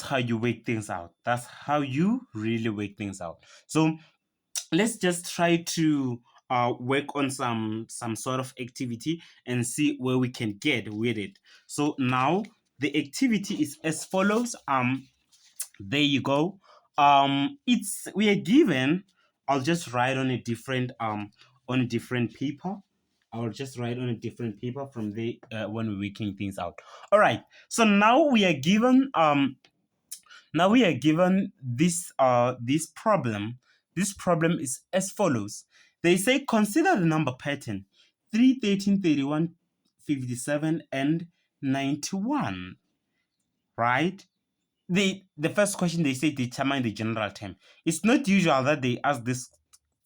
how you work things out. That's how you really work things out. So let's just try to work on some sort of activity and see where we can get with it. So now the activity is as follows. There you go. It's we are given. I'll just write on a different paper. I'll just write on a different paper from the when we're working things out. All right. So now we are given this problem. This problem is as follows. They say consider the number pattern 3, 13, 31, 57, and 91. Right? The first question they say determine the general term. It's not usual that they ask this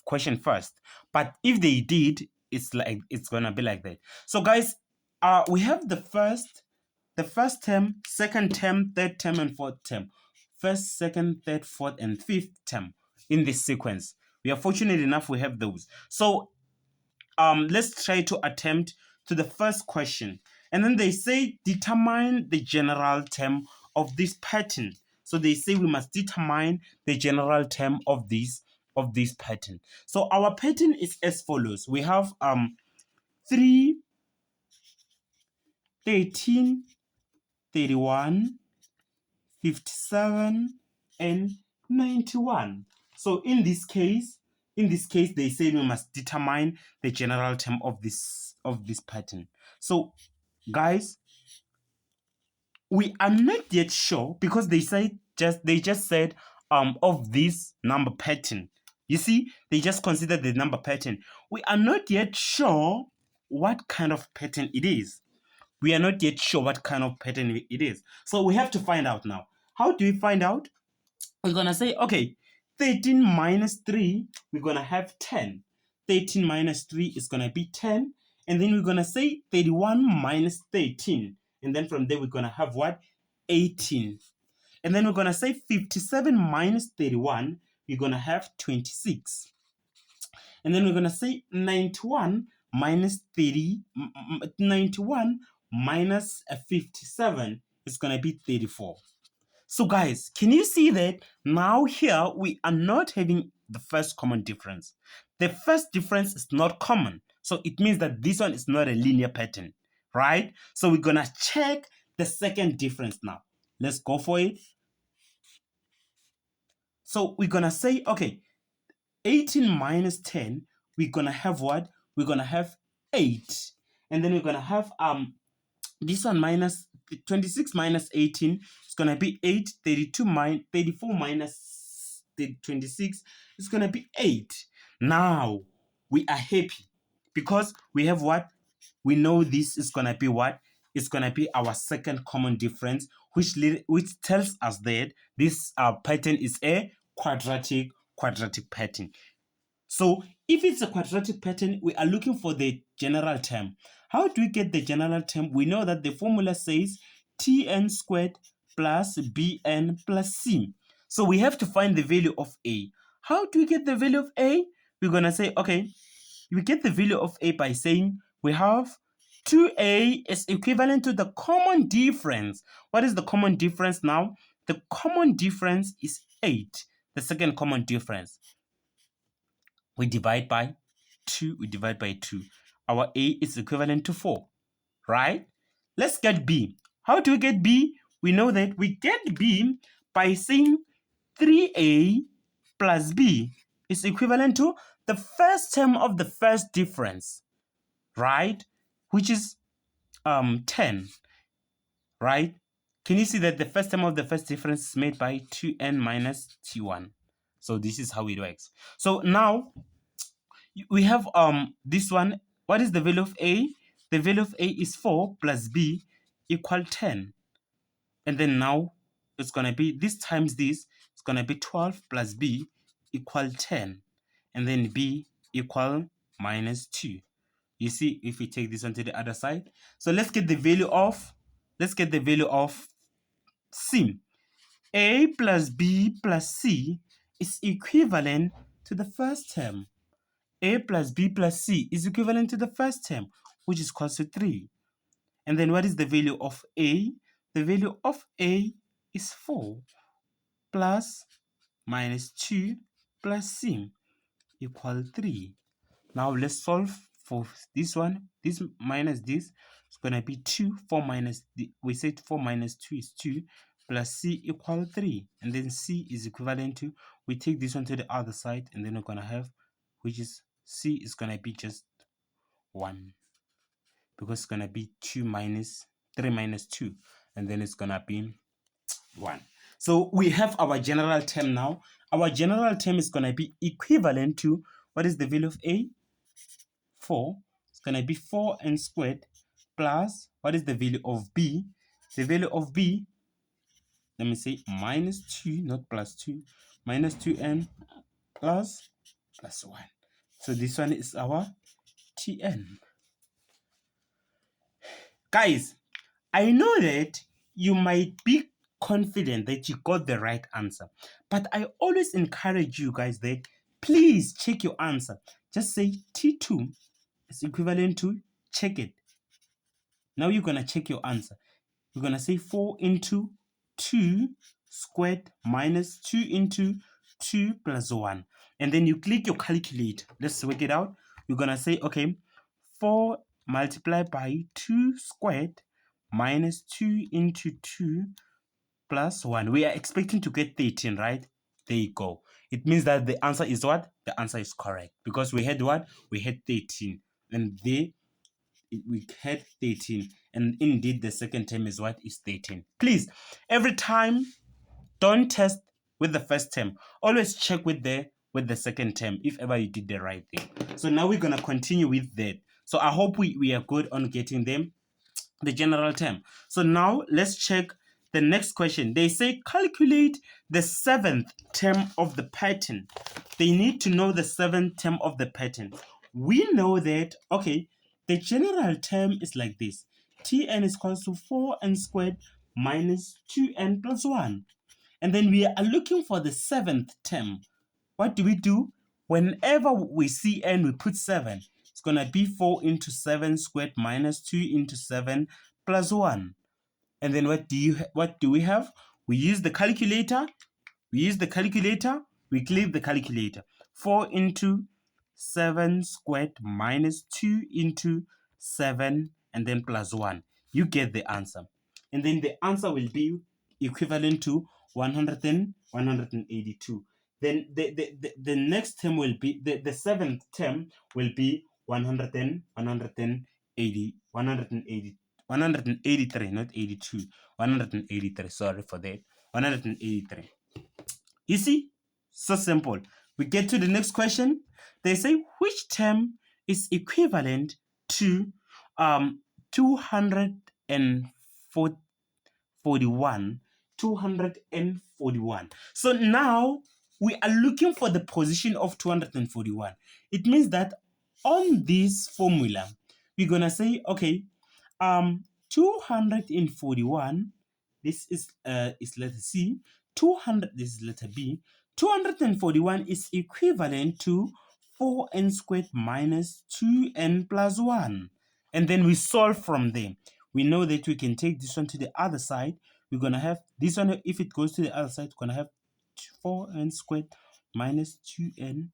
question first, but if they did, it's gonna be like that. So guys, we have the first term, second term, third term, and fourth term. First, second, third, fourth, and fifth term in this sequence. We are fortunate enough we have those. So let's try to attempt to the first question. And then they say determine the general term of this pattern. So they say we must determine the general term of this pattern. So our pattern is as follows. We have 3, 13, 31, 57, and 91. So in this case, they say we must determine the general term of this pattern. So guys, we are not yet sure because they just said of this number pattern. You see, they just consider the number pattern. We are not yet sure what kind of pattern it is. We are not yet sure what kind of pattern it is. So we have to find out now. How do we find out? We're going to say, okay, 13 minus 3, we're going to have 10. 13 minus 3 is going to be 10. And then we're going to say 31 minus 13. And then from there, we're going to have what? 18. And then we're going to say 57 minus 31, we're going to have 26. And then we're going to say 91 minus 91 minus 57 is going to be 34. So guys, can you see that now here we are not having the first common difference. The first difference is not common. So it means that this one is not a linear pattern, right? So we're going to check the second difference now. Let's go for it. So we're going to say, okay, 18 minus 10, we're going to have what? We're going to have 8. And then we're going to have this one minus 26 minus 18 is going to be 8. 34 minus 26 is going to be 8. Now we are happy because we have what? We know this is going to be what? It's going to be our second common difference, which tells us that this pattern is a quadratic pattern. So if it's a quadratic pattern, we are looking for the general term. How do we get the general term? We know that the formula says tn squared plus bn plus c. So we have to find the value of a. How do we get the value of a? We're going to say, okay, we get the value of a by saying we have 2a is equivalent to the common difference. What is the common difference now? The common difference is 8, the second common difference. We divide by 2. Our a is equivalent to 4, right? Let's get b. How do we get b? We know that we get b by saying 3a plus b is equivalent to the first term of the first difference, right? Which is 10, right? Can you see that the first term of the first difference is made by 2n minus t1? So this is how it works. So now we have this one. What is the value of a? The value of a is 4 plus b equal 10. And then now it's going to be this times this. It's going to be 12 plus b equal 10. And then b equal minus 2. You see, if we take this one to the other side. So let's get the value of c. A plus b plus c is equivalent to the first term. A plus b plus c is equivalent to the first term, which is equal to 3. And then what is the value of a? The value of a is 4 plus minus 2 plus c equal 3. Now let's solve for this one. This minus this is going to be 2. 4 minus, we said 4 minus 2 is 2 plus c equal 3. And then c is equivalent to, we take this one to the other side, and then we're going to have, which is c is going to be just 1. Because it's going to be 2 minus 3 minus 2. And then it's going to be 1. So we have our general term now. Our general term is going to be equivalent to, what is the value of a? 4. It's going to be 4n squared plus, what is the value of b? The value of b, let me say minus 2, not plus 2, minus 2n plus 1. So this one is our tn. Guys, I know that you might be confident that you got the right answer, but I always encourage you guys that please check your answer. Just say T2 is equivalent to, check it. Now you're going to check your answer. You're going to say 4 into 2 squared minus 2 into 2 plus 1. And then you click your calculator. Let's work it out. You're going to say, okay, 4 multiplied by 2 squared minus 2 into 2 plus 1. We are expecting to get 13, right? There you go. It means that the answer is what? The answer is correct. Because we had what? We had 13. And we had 13. And indeed, the second term is what? Is 13. Please, every time, don't test with the first term. Always check with the second term if ever you did the right thing. So now we're going to continue with that. So I hope we are good on getting them, the general term. So now let's check the next question. They say calculate the 7th term of the pattern. They need to know the 7th term of the pattern. We know that, okay, the general term is like this. Tn is equal to 4n squared minus 2n plus 1. And then we are looking for the 7th term. What do? Whenever we see n, we put 7. It's going to be 4 into 7 squared minus 2 into 7 plus 1. And then what do we have? We use the calculator. We click the calculator. 4 into 7 squared minus 2 into 7 and then plus 1. You get the answer. And then the answer will be equivalent to 182. Then the next term will be, the 7th term will be 183, not 82. 183, sorry for that. 183. You see, so simple. We get to the next question. They say which term is equivalent to 241. 241. So now we are looking for the position of 241. It means that on this formula, we're gonna say, okay, 241, this is letter C. 200, this is letter B. 241 is equivalent to 4n squared minus 2n plus 1. And then we solve from there. We know that we can take this one to the other side. We're going to have this one, if it goes to the other side, we're going to have 4n squared minus 2n.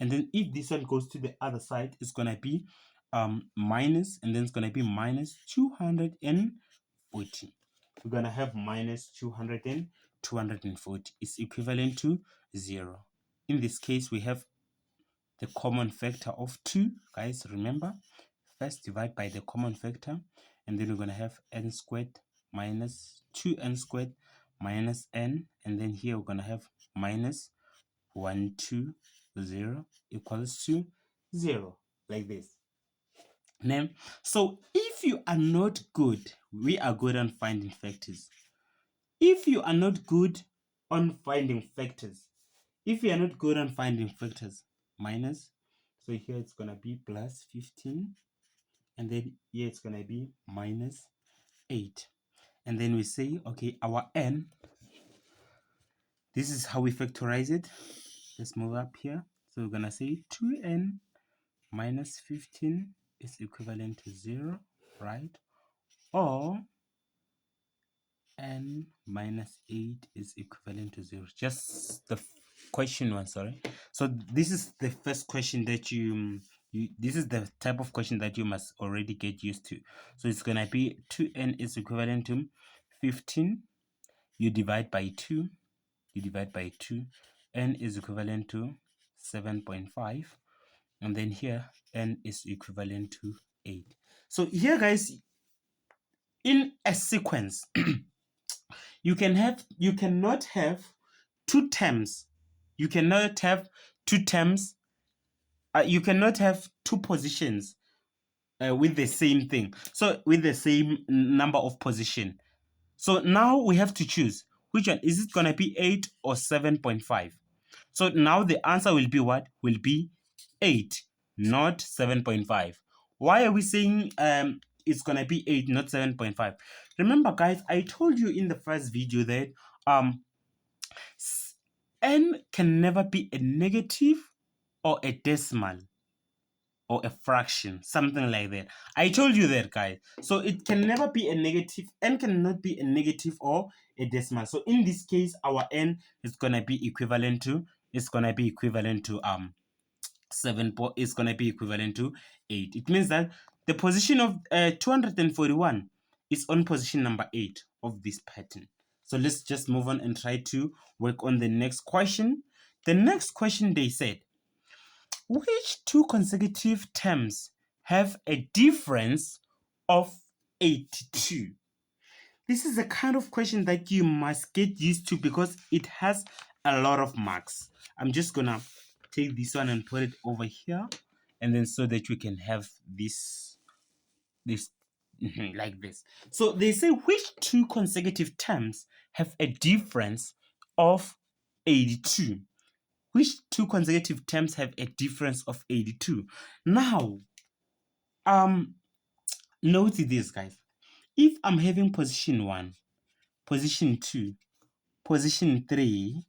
And then if this one goes to the other side, it's going to be minus, and then it's going to be minus 240. We're going to have minus 240 is equivalent to 0. In this case, we have the common factor of 2. Guys, remember, first divide by the common factor, and then we're going to have n squared minus 2n squared minus n, and then here we're going to have minus 120 equals to 0, like this. Now, so if you are not good, we are good on finding factors. If you are not good on finding factors, minus, so here it's going to be plus 15, and then here it's going to be minus 8. And then we say, okay, our n, this is how we factorize it. Let's move up here. So we're going to say 2n minus 15 is equivalent to 0, right? Or n minus 8 is equivalent to 0. Just the question one, sorry. So this is the first question that this is the type of question that you must already get used to. So it's going to be 2n is equivalent to 15. You divide by 2. You divide by 2. N is equivalent to 7.5. And then here, n is equivalent to 8. So here, guys, in a sequence, you cannot have two terms. You cannot have two terms. You cannot have two positions with the same thing. So with the same number of position. So now we have to choose which one. Is it going to be 8 or 7.5? So now the answer will be what? Will be 8, not 7.5. Why are we saying it's going to be 8, not 7.5? Remember, guys, I told you in the first video that n can never be a negative or a decimal or a fraction, something like that. I told you that, guys. So it can never be a negative. N cannot be a negative or a decimal. So in this case, our n is gonna be equivalent to 7. Is gonna be equivalent to 8. It means that the position of 241 is on position number 8 of this pattern. So let's just move on and try to work on the next question. The next question, they said, which two consecutive terms have a difference of 82? This is the kind of question that you must get used to because it has a lot of marks. I'm just gonna take this one and put it over here, and then so that we can have this like this. So they say, which two consecutive terms have a difference of 82? Which two consecutive terms have a difference of 82? Now, note this, guys. If I'm having position 1, position 2, position 3,